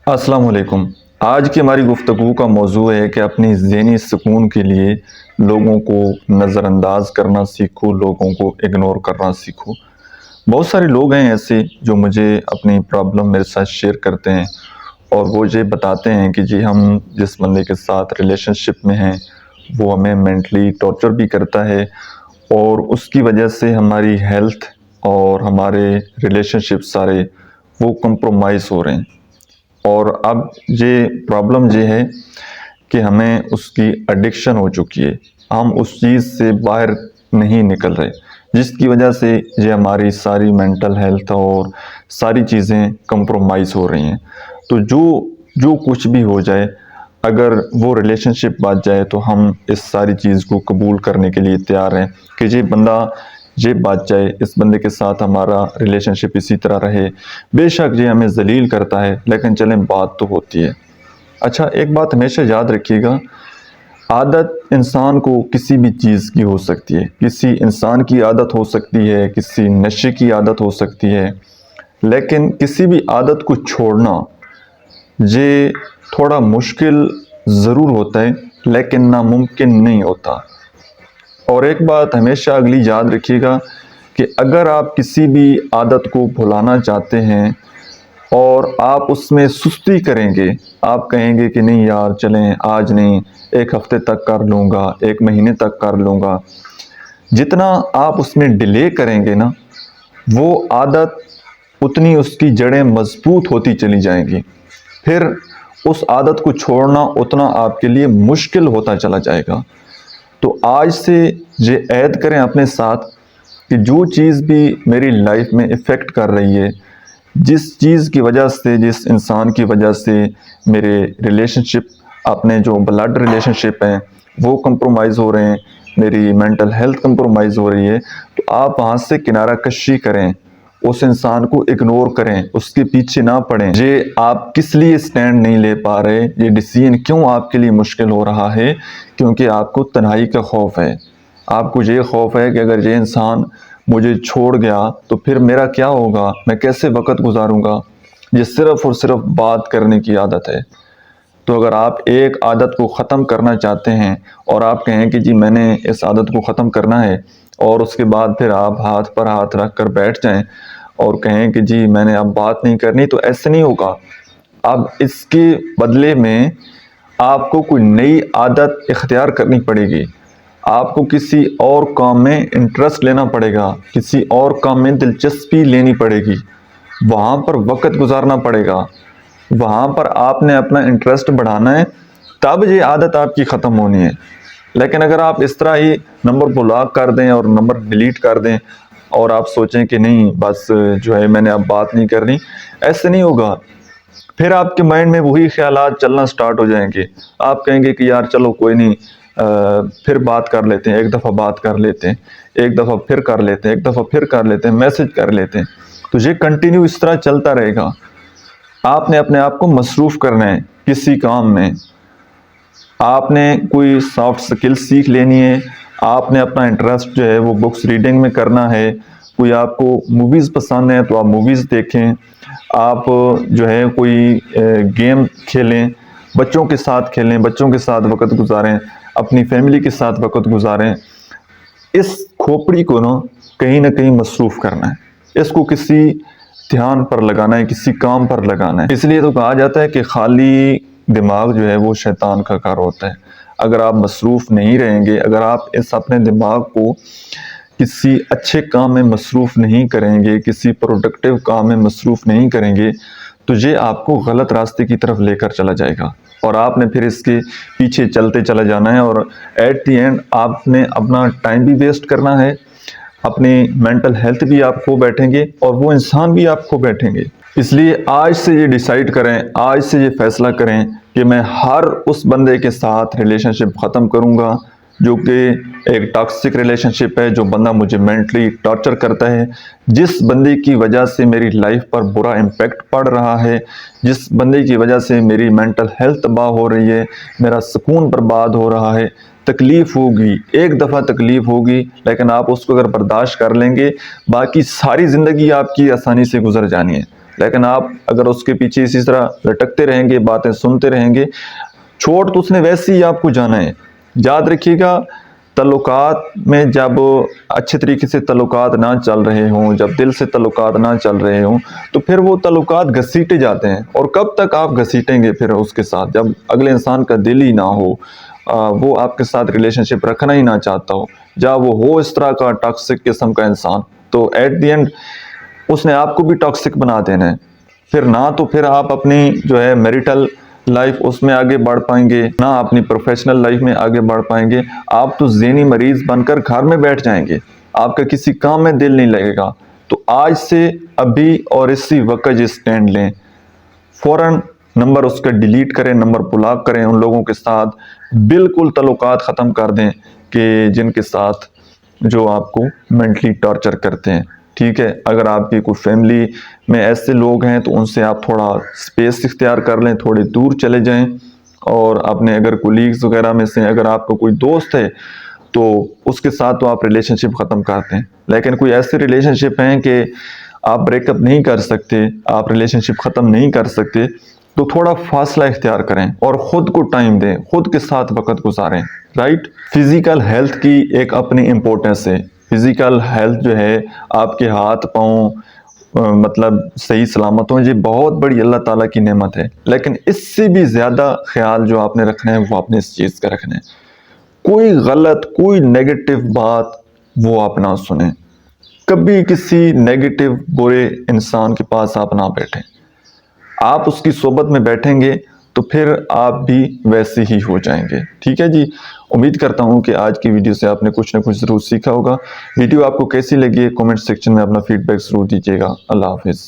अस्सलाम वालेकुम। आज की हमारी गुफ्तगू का मौजू है कि अपनी ज़हनी सुकून के लिए लोगों को नज़रअंदाज करना सीखो, लोगों को इग्नोर करना सीखो। बहुत सारे लोग हैं ऐसे जो मुझे अपनी प्रॉब्लम मेरे साथ शेयर करते हैं और वो ये बताते हैं कि जी हम जिस बंदे के साथ रिलेशनशिप में हैं वो हमें मेंटली टॉर्चर भी करता है और उसकी वजह से हमारी हेल्थ और हमारे रिलेशनशिप सारे वो कंप्रोमाइज़ हो रहे हैं। और अब ये प्रॉब्लम ये है कि हमें उसकी एडिक्शन हो चुकी है, हम उस चीज़ से बाहर नहीं निकल रहे, जिसकी वजह से ये हमारी सारी मेंटल हेल्थ और सारी चीज़ें कंप्रोमाइज़ हो रही हैं। तो जो जो कुछ भी हो जाए, अगर वो रिलेशनशिप बात जाए तो हम इस सारी चीज़ को कबूल करने के लिए तैयार हैं कि ये बंदा ये बात जाए, इस बंदे के साथ हमारा रिलेशनशिप इसी तरह रहे। बेशक ये हमें ज़लील करता है लेकिन चलें बात तो होती है। अच्छा, एक बात हमेशा याद रखिएगा, आदत इंसान को किसी भी चीज़ की हो सकती है। किसी इंसान की आदत हो सकती है, किसी नशे की आदत हो सकती है, लेकिन किसी भी आदत को छोड़ना ये थोड़ा मुश्किल ज़रूर होता है लेकिन नामुमकिन नहीं होता। और एक बात हमेशा अगली याद रखिएगा कि अगर आप किसी भी आदत को भुलाना चाहते हैं और आप उसमें सुस्ती करेंगे, आप कहेंगे कि नहीं यार चलें आज नहीं, एक हफ्ते तक कर लूँगा, एक महीने तक कर लूँगा, जितना आप उसमें डिले करेंगे ना, वो आदत उतनी उसकी जड़ें मजबूत होती चली जाएंगी। फिर उस आदत को छोड़ना उतना आपके लिए मुश्किल होता चला जाएगा। तो आज से ये ऐद करें अपने साथ कि जो चीज़ भी मेरी लाइफ में इफ़ेक्ट कर रही है, जिस चीज़ की वजह से, जिस इंसान की वजह से मेरे रिलेशनशिप, अपने जो ब्लड रिलेशनशिप हैं वो कंप्रोमाइज़ हो रहे हैं, मेरी मेंटल हेल्थ कंप्रोमाइज़ हो रही है, तो आप वहाँ से किनारा कशी करें, उस इंसान को इग्नोर करें, उसके पीछे ना पड़ें। ये आप किस लिए स्टैंड नहीं ले पा रहे, ये डिसीजन क्यों आपके लिए मुश्किल हो रहा है? क्योंकि आपको तन्हाई का खौफ है। आपको ये खौफ है कि अगर ये इंसान मुझे छोड़ गया तो फिर मेरा क्या होगा, मैं कैसे वक़्त गुजारूंगा। ये सिर्फ़ और सिर्फ बात करने की आदत है। तो अगर आप एक आदत को ख़त्म करना चाहते हैं और आप कहें कि जी मैंने इस आदत को ख़त्म करना है, और उसके बाद फिर आप हाथ पर हाथ रख कर बैठ जाएं और कहें कि जी मैंने अब बात नहीं करनी, तो ऐसे नहीं होगा। अब इसके बदले में आपको कोई नई आदत इख्तियार करनी पड़ेगी। आपको किसी और काम में इंटरेस्ट लेना पड़ेगा, किसी और काम में दिलचस्पी लेनी पड़ेगी, वहाँ पर वक़्त गुजारना पड़ेगा, वहाँ पर आपने अपना इंटरेस्ट बढ़ाना है, तब ये आदत आपकी ख़त्म होनी है। लेकिन अगर आप इस तरह ही नंबर ब्लॉक कर दें और नंबर डिलीट कर दें और आप सोचें कि नहीं बस जो है मैंने अब बात नहीं करनी, ऐसे नहीं होगा। फिर आपके माइंड में वही ख्यालात चलना स्टार्ट हो जाएंगे। आप कहेंगे कि यार चलो कोई नहीं, फिर बात कर लेते हैं, एक दफ़ा बात कर लेते हैं, एक दफ़ा फिर कर लेते हैं, एक दफ़ा फिर कर लेते हैं, मैसेज कर लेते हैं। तो ये कंटिन्यू इस तरह चलता रहेगा। आपने अपने आप को मसरूफ़ करना है किसी काम में, आपने कोई सॉफ्ट स्किल सीख लेनी है, आपने अपना इंटरेस्ट जो है वो बुक्स रीडिंग में करना है, कोई आपको मूवीज़ पसंद है तो आप मूवीज़ देखें, आप जो है कोई गेम खेलें, बच्चों के साथ खेलें, बच्चों के साथ वक़्त गुजारें, अपनी फैमिली के साथ वक़्त गुजारें। इस खोपड़ी को ना कहीं मसरूफ़ करना है, इसको किसी ध्यान पर लगाना है, किसी काम पर लगाना है। इसलिए तो कहा जाता है कि खाली दिमाग जो है वो शैतान का घर होता है। अगर आप मसरूफ़ नहीं रहेंगे, अगर आप इस अपने दिमाग को किसी अच्छे काम में मसरूफ़ नहीं करेंगे, किसी प्रोडक्टिव काम में मसरूफ़ नहीं करेंगे, तो ये आपको गलत रास्ते की तरफ लेकर चला जाएगा और आपने फिर इसके पीछे चलते चला जाना है और एट दी एंड आपने अपना टाइम भी वेस्ट करना है, अपनी मेंटल हेल्थ भी आप खो बैठेंगे और वो इंसान भी आप खो बैठेंगे। इसलिए आज से ये डिसाइड करें, आज से ये फैसला करें कि मैं हर उस बंदे के साथ रिलेशनशिप ख़त्म करूँगा जो कि एक टॉक्सिक रिलेशनशिप है, जो बंदा मुझे मेंटली टॉर्चर करता है, जिस बंदे की वजह से मेरी लाइफ पर बुरा इम्पेक्ट पड़ रहा है, जिस बंदे की वजह से मेरी मेंटल हेल्थ तबाह हो रही है, मेरा सुकून बर्बाद हो रहा है। तकलीफ़ होगी, एक दफ़ा तकलीफ़ होगी, लेकिन आप उसको अगर बर्दाश्त कर लेंगे, बाकी सारी ज़िंदगी आपकी आसानी से गुजर जानी है। لیکن آپ اگر اس کے پیچھے اسی طرح لٹکتے رہیں گے، باتیں سنتے رہیں گے، چھوڑ تو اس نے ویسے ہی آپ کو جانا ہے۔ یاد رکھیے گا، تعلقات میں جب اچھے طریقے سے تعلقات نہ چل رہے ہوں، جب دل سے تعلقات نہ چل رہے ہوں، تو پھر وہ تعلقات گھسیٹے جاتے ہیں۔ اور کب تک آپ گھسیٹیں گے پھر اس کے ساتھ، جب اگلے انسان کا دل ہی نہ ہو، وہ آپ کے ساتھ ریلیشن شپ رکھنا ہی نہ چاہتا ہو، جب وہ ہو اس طرح کا ٹاکسک قسم کا انسان، تو ایٹ دی اینڈ اس نے آپ کو بھی ٹاکسک بنا دینا ہے۔ پھر نہ تو پھر آپ اپنی جو ہے میریٹل لائف اس میں آگے بڑھ پائیں گے، نہ اپنی پروفیشنل لائف میں آگے بڑھ پائیں گے۔ آپ تو ذہنی مریض بن کر گھر میں بیٹھ جائیں گے، آپ کا کسی کام میں دل نہیں لگے گا۔ تو آج سے ابھی اور اسی وقت یہ سٹینڈ لیں، فوراً نمبر اس کا ڈیلیٹ کریں، نمبر بلاک کریں، ان لوگوں کے ساتھ بالکل تعلقات ختم کر دیں کہ جن کے ساتھ جو آپ کو مینٹلی ٹارچر کرتے ہیں، ٹھیک ہے۔ اگر آپ کی کوئی فیملی میں ایسے لوگ ہیں تو ان سے آپ تھوڑا سپیس اختیار کر لیں، تھوڑے دور چلے جائیں، اور اپنے اگر کولیگز وغیرہ میں سے اگر آپ کا کوئی دوست ہے تو اس کے ساتھ تو آپ ریلیشن شپ ختم کرتے ہیں۔ لیکن کوئی ایسے ریلیشن شپ ہیں کہ آپ بریک اپ نہیں کر سکتے، آپ ریلیشن شپ ختم نہیں کر سکتے، تو تھوڑا فاصلہ اختیار کریں اور خود کو ٹائم دیں، خود کے ساتھ وقت گزاریں، رائٹ۔ فزیکل ہیلتھ کی ایک اپنی امپورٹنس ہے۔ فزیکل ہیلتھ جو ہے، آپ کے ہاتھ پاؤں مطلب صحیح سلامت ہوں، یہ بہت بڑی اللہ تعالیٰ کی نعمت ہے۔ لیکن اس سے بھی زیادہ خیال جو آپ نے رکھنا ہے وہ اپنے اس چیز کا رکھنا ہے، کوئی غلط، کوئی نیگیٹو بات وہ آپ نہ سنیں، کبھی کسی نیگیٹو برے انسان کے پاس آپ نہ بیٹھیں۔ آپ اس کی صحبت میں بیٹھیں گے تو پھر آپ بھی ویسے ہی ہو جائیں گے، ٹھیک ہے جی۔ امید کرتا ہوں کہ آج کی ویڈیو سے آپ نے کچھ نہ کچھ ضرور سیکھا ہوگا۔ ویڈیو آپ کو کیسی لگی ہے کامنٹ سیکشن میں اپنا فیڈ بیک ضرور دیجیے گا۔ اللہ حافظ۔